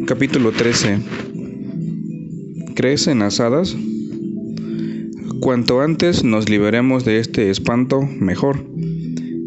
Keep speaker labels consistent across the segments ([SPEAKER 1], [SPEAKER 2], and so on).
[SPEAKER 1] Capítulo 13. ¿Crees en las hadas? Cuanto antes nos liberemos de este espanto, mejor.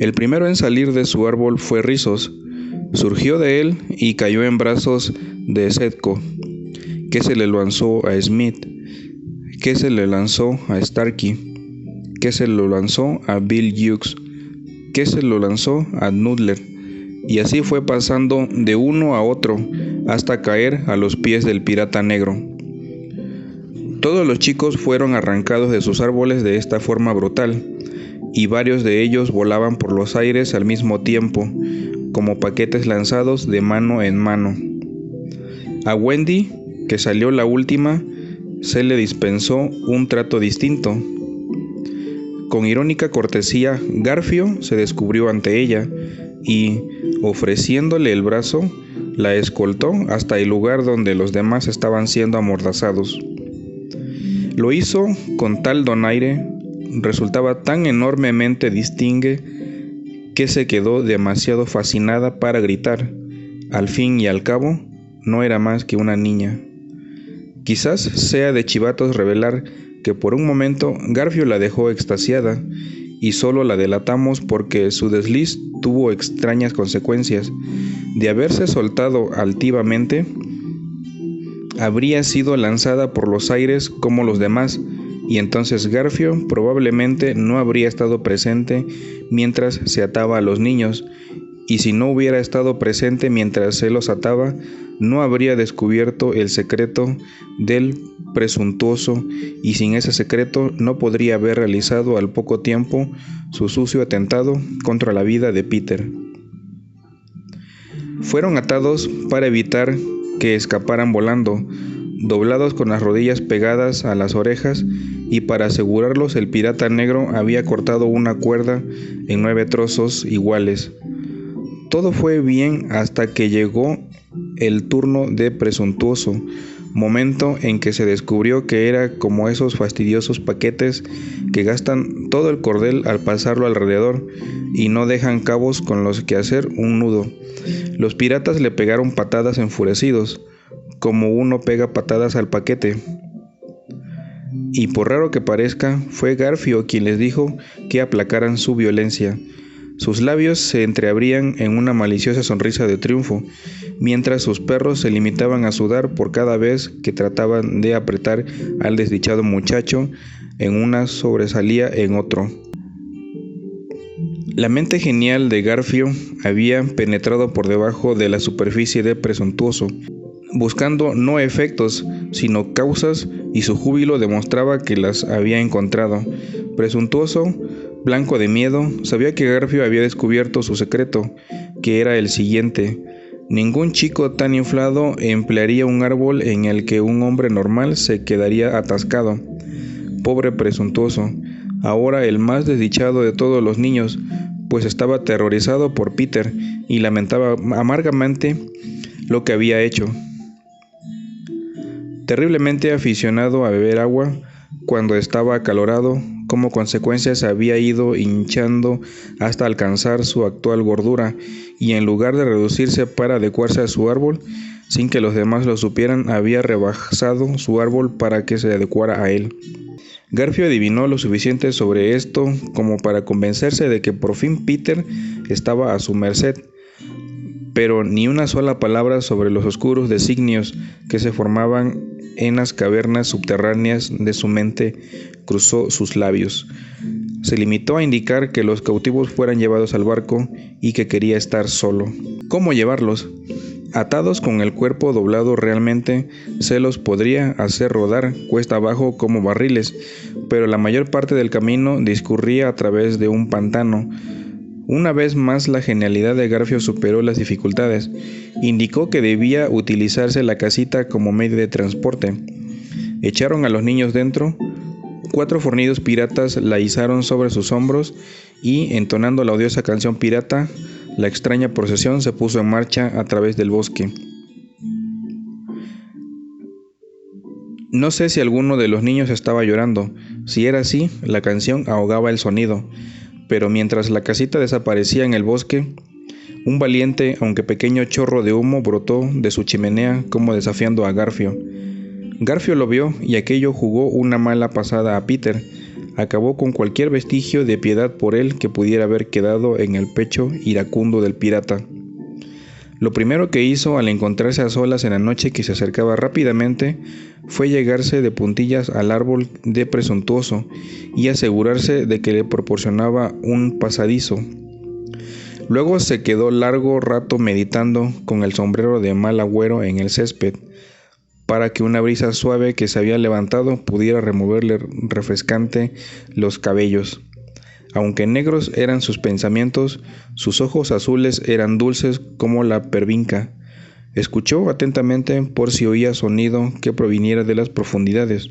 [SPEAKER 1] El primero en salir de su árbol fue Rizos. Surgió de él y cayó en brazos de Setco, que se le lanzó a Smith, que se le lanzó a Starkey, que se lo lanzó a Bill Hughes, que se lo lanzó a Nuttler, y así fue pasando de uno a otro hasta caer a los pies del pirata negro. Todos los chicos fueron arrancados de sus árboles de esta forma brutal, y varios de ellos volaban por los aires al mismo tiempo, como paquetes lanzados de mano en mano. A Wendy, que salió la última, se le dispensó un trato distinto. Con irónica cortesía, Garfio se descubrió ante ella y, ofreciéndole el brazo, la escoltó hasta el lugar donde los demás estaban siendo amordazados. Lo hizo con tal donaire, resultaba tan enormemente distingue, que se quedó demasiado fascinada para gritar. Al fin y al cabo, no era más que una niña. Quizás sea de chivatos revelar que por un momento Garfio la dejó extasiada, y solo la delatamos porque su desliz tuvo extrañas consecuencias. De haberse soltado altivamente, habría sido lanzada por los aires como los demás, y entonces Garfio probablemente no habría estado presente mientras se ataba a los niños, y si no hubiera estado presente mientras se los ataba, no habría descubierto el secreto del presuntuoso, y sin ese secreto no podría haber realizado al poco tiempo su sucio atentado contra la vida de Peter. Fueron atados para evitar que escaparan volando, doblados con las rodillas pegadas a las orejas, y para asegurarlos el pirata negro había cortado una cuerda en 9 trozos iguales. Todo fue bien hasta que llegó el turno de presuntuoso, momento en que se descubrió que era como esos fastidiosos paquetes que gastan todo el cordel al pasarlo alrededor y no dejan cabos con los que hacer un nudo. Los piratas le pegaron patadas enfurecidos, como uno pega patadas al paquete. Y por raro que parezca, fue Garfio quien les dijo que aplacaran su violencia. Sus labios se entreabrían en una maliciosa sonrisa de triunfo, mientras sus perros se limitaban a sudar por cada vez que trataban de apretar al desdichado muchacho en una sobresalía en otro. La mente genial de Garfio había penetrado por debajo de la superficie de presuntuoso, buscando no efectos, sino causas, y su júbilo demostraba que las había encontrado. Presuntuoso, blanco de miedo, sabía que Garfio había descubierto su secreto, que era el siguiente: ningún chico tan inflado emplearía un árbol en el que un hombre normal se quedaría atascado. Pobre presuntuoso, ahora el más desdichado de todos los niños, pues estaba aterrorizado por Peter y lamentaba amargamente lo que había hecho. Terriblemente aficionado a beber agua, cuando estaba acalorado, como consecuencia se había ido hinchando hasta alcanzar su actual gordura, y en lugar de reducirse para adecuarse a su árbol, sin que los demás lo supieran, había rebasado su árbol para que se adecuara a él. Garfio adivinó lo suficiente sobre esto como para convencerse de que por fin Peter estaba a su merced, pero ni una sola palabra sobre los oscuros designios que se formaban en las cavernas subterráneas de su mente cruzó sus labios. Se limitó a indicar que los cautivos fueran llevados al barco y que quería estar solo. ¿Cómo llevarlos? Atados con el cuerpo doblado realmente, se los podría hacer rodar cuesta abajo como barriles, pero la mayor parte del camino discurría a través de un pantano. Una vez más la genialidad de Garfio superó las dificultades. Indicó que debía utilizarse la casita como medio de transporte. Echaron a los niños dentro. 4 fornidos piratas la izaron sobre sus hombros y, entonando la odiosa canción pirata, la extraña procesión se puso en marcha a través del bosque. No sé si alguno de los niños estaba llorando. Si era así, la canción ahogaba el sonido. Pero mientras la casita desaparecía en el bosque, Un valiente, aunque pequeño chorro de humo brotó de su chimenea como desafiando a Garfio. Garfio lo vio y aquello jugó una mala pasada a Peter. Acabó con cualquier vestigio de piedad por él que pudiera haber quedado en el pecho iracundo del pirata. Lo primero que hizo al encontrarse a solas en la noche que se acercaba rápidamente fue llegarse de puntillas al árbol de Presuntuoso y asegurarse de que le proporcionaba un pasadizo. Luego se quedó largo rato meditando con el sombrero de mal agüero en el césped, para que una brisa suave que se había levantado pudiera removerle refrescante los cabellos. Aunque negros eran sus pensamientos, sus ojos azules eran dulces como la pervinca. Escuchó atentamente por si oía sonido que proviniera de las profundidades.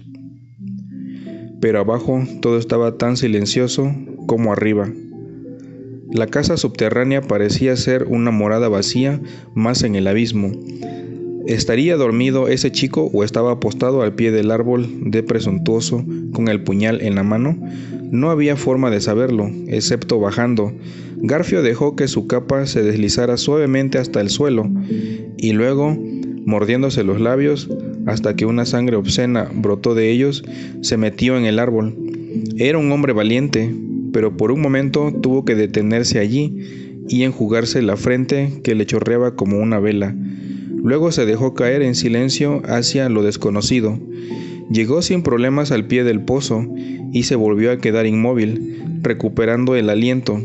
[SPEAKER 1] Pero abajo todo estaba tan silencioso como arriba. La casa subterránea parecía ser una morada vacía más en el abismo. ¿Estaría dormido ese chico o estaba apostado al pie del árbol de Presuntuoso con el puñal en la mano? No había forma de saberlo, excepto bajando. Garfio dejó que su capa se deslizara suavemente hasta el suelo, y luego, mordiéndose los labios, hasta que una sangre obscena brotó de ellos, se metió en el árbol. Era un hombre valiente, pero por un momento tuvo que detenerse allí y enjugarse la frente que le chorreaba como una vela. Luego se dejó caer en silencio hacia lo desconocido. Llegó sin problemas al pie del pozo y se volvió a quedar inmóvil, recuperando el aliento,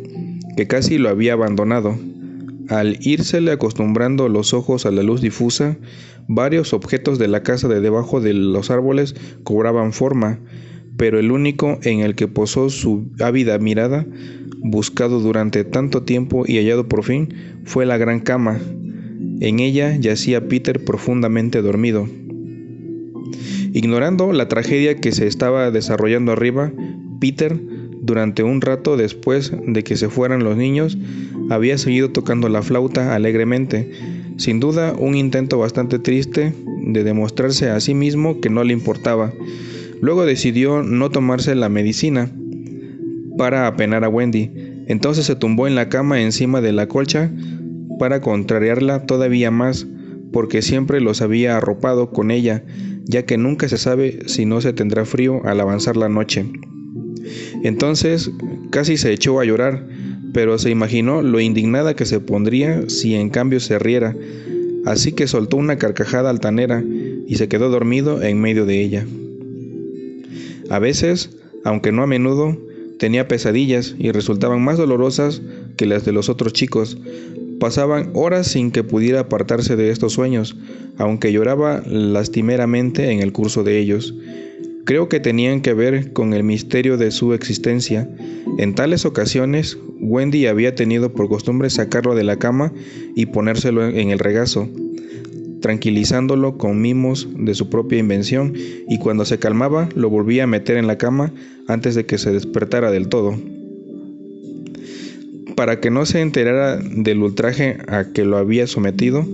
[SPEAKER 1] que casi lo había abandonado. Al írsele acostumbrando los ojos a la luz difusa, varios objetos de la casa de debajo de los árboles cobraban forma, pero el único en el que posó su ávida mirada, buscado durante tanto tiempo y hallado por fin, fue la gran cama. En ella yacía Peter profundamente dormido. Ignorando la tragedia que se estaba desarrollando arriba, Peter, durante un rato después de que se fueran los niños, había seguido tocando la flauta alegremente, sin duda un intento bastante triste de demostrarse a sí mismo que no le importaba. Luego decidió no tomarse la medicina para apenar a Wendy. Entonces se tumbó en la cama encima de la colcha para contrariarla todavía más, porque siempre los había arropado con ella, ya que nunca se sabe si no se tendrá frío al avanzar la noche. Entonces casi se echó a llorar, pero se imaginó lo indignada que se pondría si en cambio se riera, así que soltó una carcajada altanera y se quedó dormido en medio de ella. A veces, aunque no a menudo, tenía pesadillas y resultaban más dolorosas que las de los otros chicos. Pasaban horas sin que pudiera apartarse de estos sueños, aunque lloraba lastimeramente en el curso de ellos. Creo que tenían que ver con el misterio de su existencia. En tales ocasiones, Wendy había tenido por costumbre sacarlo de la cama y ponérselo en el regazo, tranquilizándolo con mimos de su propia invención, y cuando se calmaba lo volvía a meter en la cama antes de que se despertara del todo, para que no se enterara del ultraje a que lo había sometido.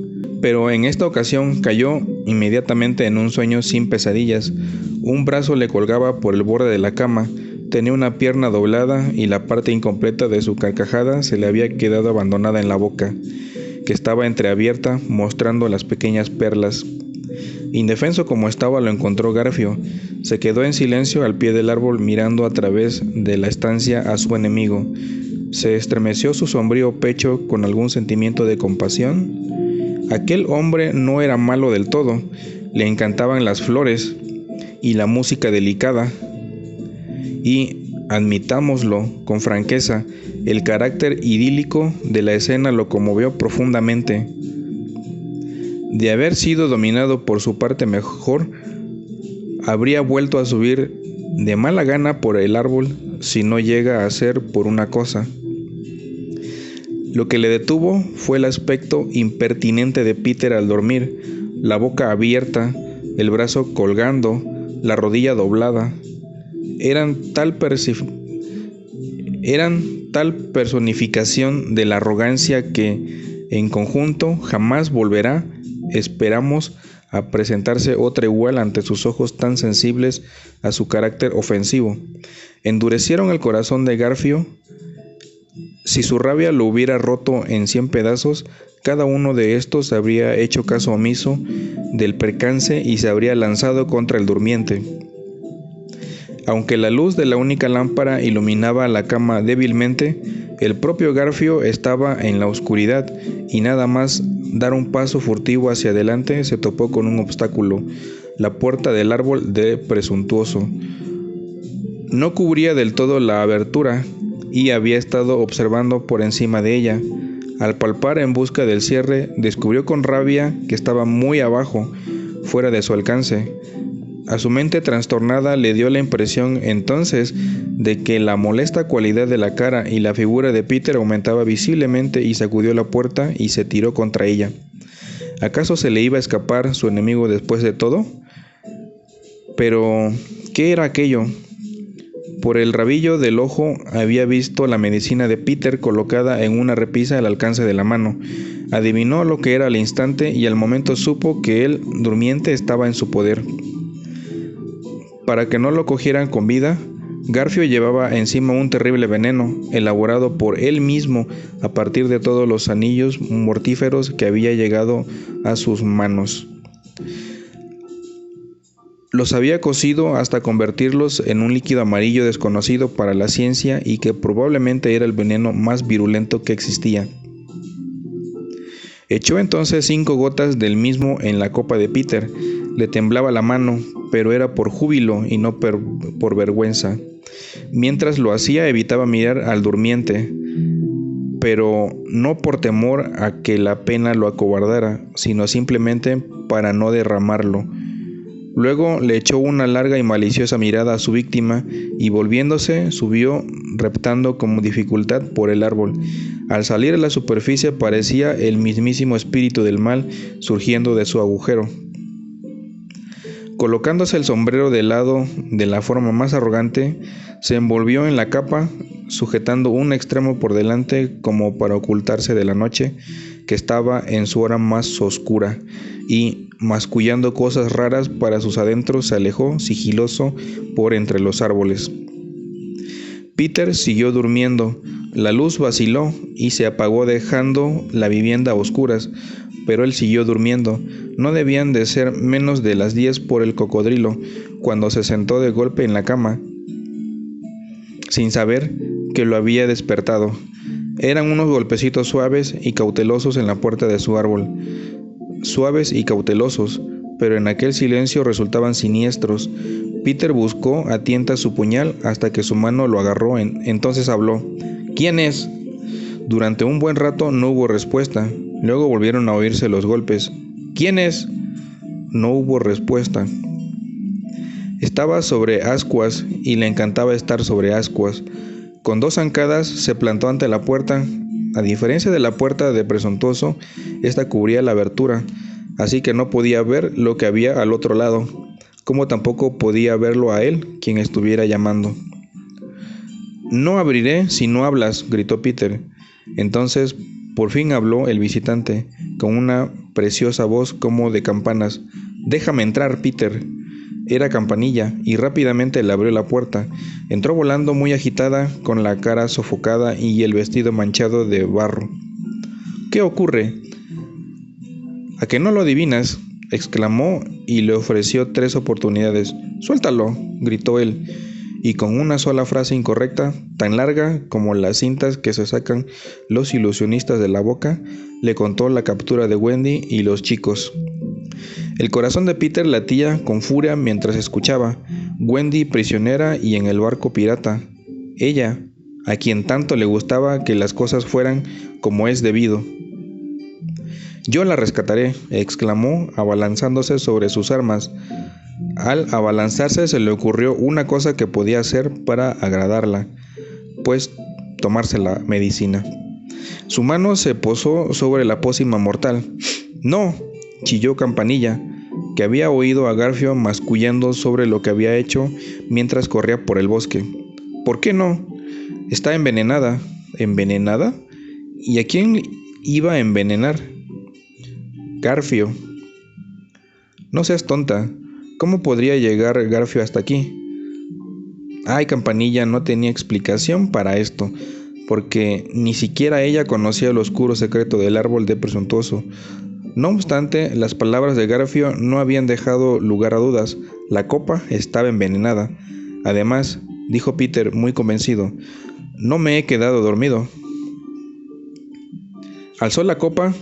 [SPEAKER 1] Pero en esta ocasión cayó inmediatamente en un sueño sin pesadillas. Un brazo le colgaba por el borde de la cama, tenía una pierna doblada y la parte incompleta de su carcajada se le había quedado abandonada en la boca, que estaba entreabierta, mostrando las pequeñas perlas. Indefenso como estaba, lo encontró Garfio. Se quedó en silencio al pie del árbol mirando a través de la estancia a su enemigo. Se estremeció su sombrío pecho con algún sentimiento de compasión. Aquel hombre no era malo del todo, le encantaban las flores y la música delicada, y, admitámoslo con franqueza, el carácter idílico de la escena lo conmovió profundamente. De haber sido dominado por su parte mejor, habría vuelto a subir de mala gana por el árbol si no llega a ser por una cosa. Lo que le detuvo fue el aspecto impertinente de Peter al dormir, la boca abierta, el brazo colgando, la rodilla doblada. Eran tal personificación de la arrogancia que, en conjunto, jamás volverá, esperamos, a presentarse otra igual ante sus ojos tan sensibles a su carácter ofensivo. Endurecieron el corazón de Garfio Si su rabia lo hubiera roto en 100 pedazos, cada uno de estos habría hecho caso omiso del percance y se habría lanzado contra el durmiente. Aunque la luz de la única lámpara iluminaba la cama débilmente, el propio Garfio estaba en la oscuridad y nada más dar un paso furtivo hacia adelante se topó con un obstáculo, la puerta del árbol de Presuntuoso. No cubría del todo la abertura y había estado observando por encima de ella. Al palpar en busca del cierre, descubrió con rabia que estaba muy abajo, fuera de su alcance. A su mente trastornada le dio la impresión entonces de que la molesta cualidad de la cara y la figura de Peter aumentaba visiblemente y sacudió la puerta y se tiró contra ella. ¿Acaso se le iba a escapar su enemigo después de todo? Pero, ¿qué era aquello? Por el rabillo del ojo había visto la medicina de Peter colocada en una repisa al alcance de la mano. Adivinó lo que era al instante y al momento supo que el durmiente estaba en su poder. Para que no lo cogieran con vida, Garfio llevaba encima un terrible veneno, elaborado por él mismo a partir de todos los anillos mortíferos que había llegado a sus manos. Los había cocido hasta convertirlos en un líquido amarillo desconocido para la ciencia y que probablemente era el veneno más virulento que existía. Echó entonces 5 gotas del mismo en la copa de Peter. Le temblaba la mano, pero era por júbilo y no por vergüenza. Mientras lo hacía evitaba mirar al durmiente, pero no por temor a que la pena lo acobardara, sino simplemente para no derramarlo. Luego le echó una larga y maliciosa mirada a su víctima y volviéndose subió reptando con dificultad por el árbol. Al salir a la superficie parecía el mismísimo espíritu del mal surgiendo de su agujero. Colocándose el sombrero de lado de la forma más arrogante, se envolvió en la capa, sujetando un extremo por delante como para ocultarse de la noche, que estaba en su hora más oscura, y, mascullando cosas raras para sus adentros, se alejó sigiloso por entre los árboles. Peter siguió durmiendo. La luz vaciló y se apagó dejando la vivienda a oscuras, pero él siguió durmiendo. No debían de ser menos de las 10 por el cocodrilo, cuando se sentó de golpe en la cama, sin saber que lo había despertado. Eran unos golpecitos suaves y cautelosos en la puerta de su árbol. Suaves y cautelosos, pero en aquel silencio resultaban siniestros. Peter buscó a tientas su puñal hasta que su mano lo agarró. Entonces habló. ¿Quién es? Durante un buen rato no hubo respuesta. Luego volvieron a oírse los golpes. ¿Quién es? No hubo respuesta. Estaba sobre ascuas y le encantaba estar sobre ascuas. Con 2 zancadas se plantó ante la puerta. A diferencia de la puerta de Presuntuoso, esta cubría la abertura, así que no podía ver lo que había al otro lado, como tampoco podía verlo a él, quien estuviera llamando. «No abriré si no hablas», gritó Peter. Entonces, por fin habló el visitante, con una preciosa voz como de campanas. «Déjame entrar, Peter». Era Campanilla, y rápidamente le abrió la puerta. Entró volando muy agitada, con la cara sofocada y el vestido manchado de barro. «¿Qué ocurre?» «¿A que no lo adivinas?», exclamó y le ofreció 3 oportunidades. «Suéltalo», gritó él, y con una sola frase incorrecta, tan larga como las cintas que se sacan los ilusionistas de la boca, le contó la captura de Wendy y los chicos. El corazón de Peter latía con furia mientras escuchaba. Wendy prisionera y en el barco pirata. Ella, a quien tanto le gustaba que las cosas fueran como es debido. «Yo la rescataré», exclamó, abalanzándose sobre sus armas. Al abalanzarse se le ocurrió una cosa que podía hacer para agradarla, pues tomarse la medicina. Su mano se posó sobre la pócima mortal. «¡No!», chilló Campanilla, que había oído a Garfio mascullando sobre lo que había hecho mientras corría por el bosque. «¿Por qué no? Está envenenada». «¿Envenenada? ¿Y a quién iba a envenenar?» «Garfio». «No seas tonta. ¿Cómo podría llegar Garfio hasta aquí?» Ay, Campanilla no tenía explicación para esto. porque ni siquiera ella conocía el oscuro secreto del árbol de Presuntuoso. No obstante, las palabras de Garfio no habían dejado lugar a dudas. La copa estaba envenenada. Además, dijo Peter muy convencido, no me he quedado dormido. Alzó la copa,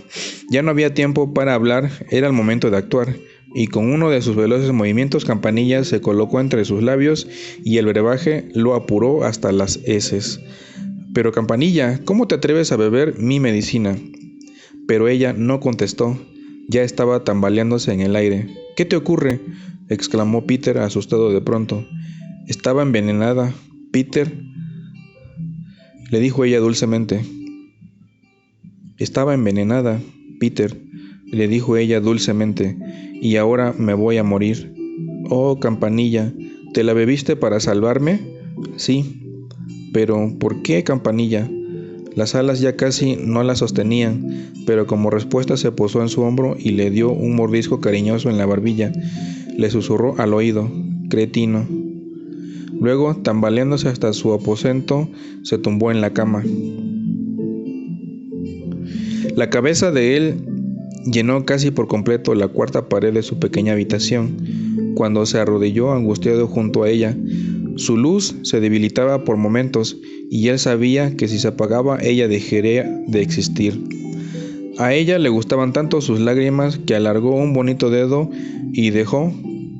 [SPEAKER 1] ya no había tiempo para hablar, era el momento de actuar, y con uno de sus veloces movimientos Campanilla se colocó entre sus labios y el brebaje lo apuró hasta las heces. Pero Campanilla, ¿cómo te atreves a beber mi medicina? Pero ella no contestó, ya estaba tambaleándose en el aire. ¿Qué te ocurre?, exclamó Peter asustado de pronto. Estaba envenenada, Peter, le dijo ella dulcemente. Estaba envenenada, Peter, le dijo ella dulcemente, y ahora me voy a morir. Oh, Campanilla, ¿te la bebiste para salvarme? Sí. Pero, ¿por qué, Campanilla? Las alas ya casi no la sostenían, pero como respuesta se posó en su hombro y le dio un mordisco cariñoso en la barbilla. Le susurró al oído, cretino. Luego, tambaleándose hasta su aposento, se tumbó en la cama. La cabeza de él llenó casi por completo la cuarta pared de su pequeña habitación, cuando se arrodilló angustiado junto a ella. Su luz se debilitaba por momentos, y él sabía que si se apagaba ella dejaría de existir. A ella le gustaban tanto sus lágrimas que alargó un bonito dedo y dejó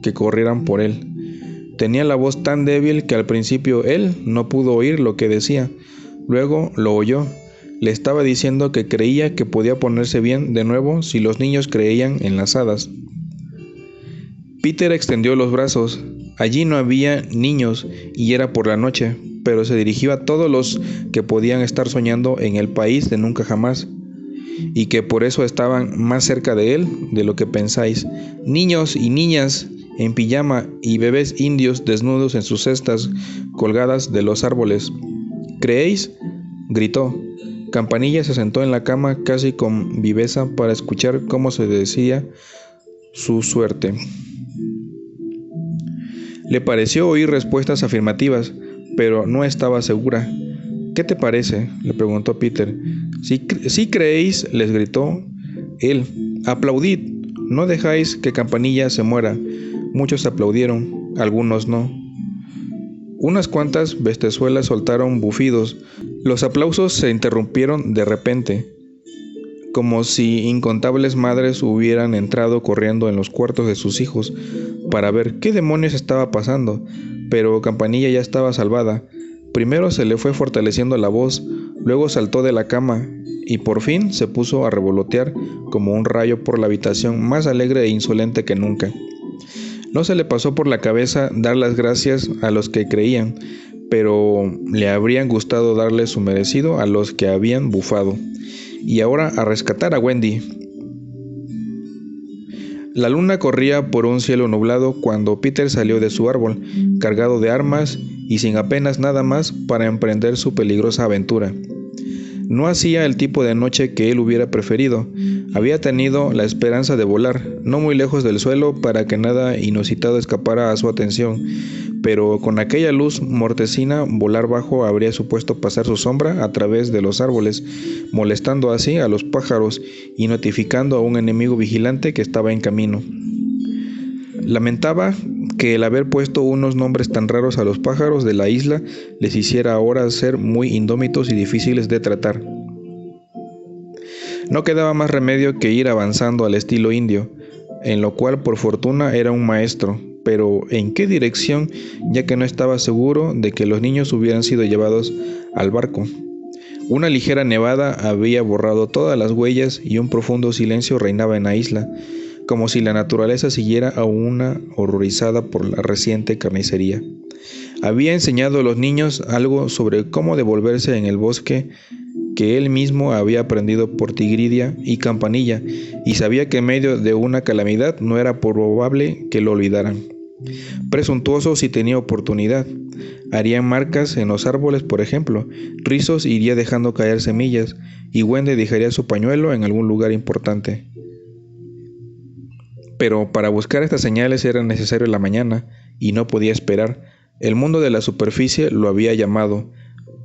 [SPEAKER 1] que corrieran por él. Tenía la voz tan débil que al principio él no pudo oír lo que decía. Luego lo oyó. Le estaba diciendo que creía que podía ponerse bien de nuevo si los niños creían en las hadas. Peter extendió los brazos. Allí no había niños y era por la noche, pero se dirigió a todos los que podían estar soñando en el país de nunca jamás, y que por eso estaban más cerca de él de lo que pensáis. Niños y niñas en pijama y bebés indios desnudos en sus cestas colgadas de los árboles. ¿Creéis?, gritó. Campanilla se sentó en la cama casi con viveza para escuchar cómo se decía su suerte. Le pareció oír respuestas afirmativas, pero no estaba segura. ¿Qué te parece?, le preguntó Peter. ¿Sí creéis?, les gritó él. Aplaudid, no dejáis que Campanilla se muera. Muchos aplaudieron, algunos no. Unas cuantas bestezuelas soltaron bufidos. Los aplausos se interrumpieron de repente, como si incontables madres hubieran entrado corriendo en los cuartos de sus hijos para ver qué demonios estaba pasando, pero Campanilla ya estaba salvada. Primero se le fue fortaleciendo la voz, luego saltó de la cama y por fin se puso a revolotear como un rayo por la habitación, más alegre e insolente que nunca. No se le pasó por la cabeza dar las gracias a los que creían, pero le habrían gustado darle su merecido a los que habían bufado. Y ahora a rescatar a Wendy. La luna corría por un cielo nublado cuando Peter salió de su árbol, cargado de armas y sin apenas nada más para emprender su peligrosa aventura. No hacía el tipo de noche que él hubiera preferido. Había tenido la esperanza de volar, no muy lejos del suelo, para que nada inusitado escapara a su atención, pero con aquella luz mortecina volar bajo habría supuesto pasar su sombra a través de los árboles, molestando así a los pájaros y notificando a un enemigo vigilante que estaba en camino. Lamentaba que el haber puesto unos nombres tan raros a los pájaros de la isla les hiciera ahora ser muy indómitos y difíciles de tratar. No quedaba más remedio que ir avanzando al estilo indio, en lo cual por fortuna era un maestro, pero ¿en qué dirección?, ya que no estaba seguro de que los niños hubieran sido llevados al barco. Una ligera nevada había borrado todas las huellas y un profundo silencio reinaba en la isla, como si la naturaleza siguiera a una horrorizada por la reciente carnicería. Había enseñado a los niños algo sobre cómo devolverse en el bosque que él mismo había aprendido por Tigridia y Campanilla, y sabía que en medio de una calamidad no era probable que lo olvidaran. Presuntuoso si tenía oportunidad. Harían marcas en los árboles, por ejemplo. Rizos iría dejando caer semillas, y Wendy dejaría su pañuelo en algún lugar importante. Pero para buscar estas señales era necesario la mañana, y no podía esperar. El mundo de la superficie lo había llamado.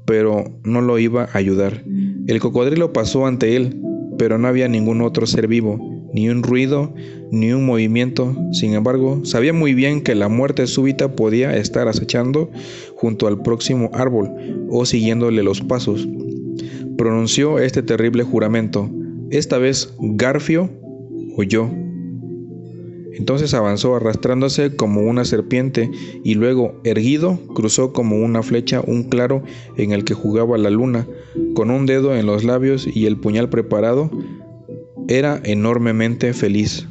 [SPEAKER 1] pero no lo iba a ayudar. El cocodrilo pasó ante él, pero no había ningún otro ser vivo, ni un ruido, ni un movimiento. Sin embargo, sabía muy bien que la muerte súbita podía estar acechando junto al próximo árbol o siguiéndole los pasos. Pronunció este terrible juramento: esta vez Garfio o yo. Entonces avanzó arrastrándose como una serpiente y luego, erguido, cruzó como una flecha un claro en el que jugaba la luna, con un dedo en los labios y el puñal preparado. Era enormemente feliz.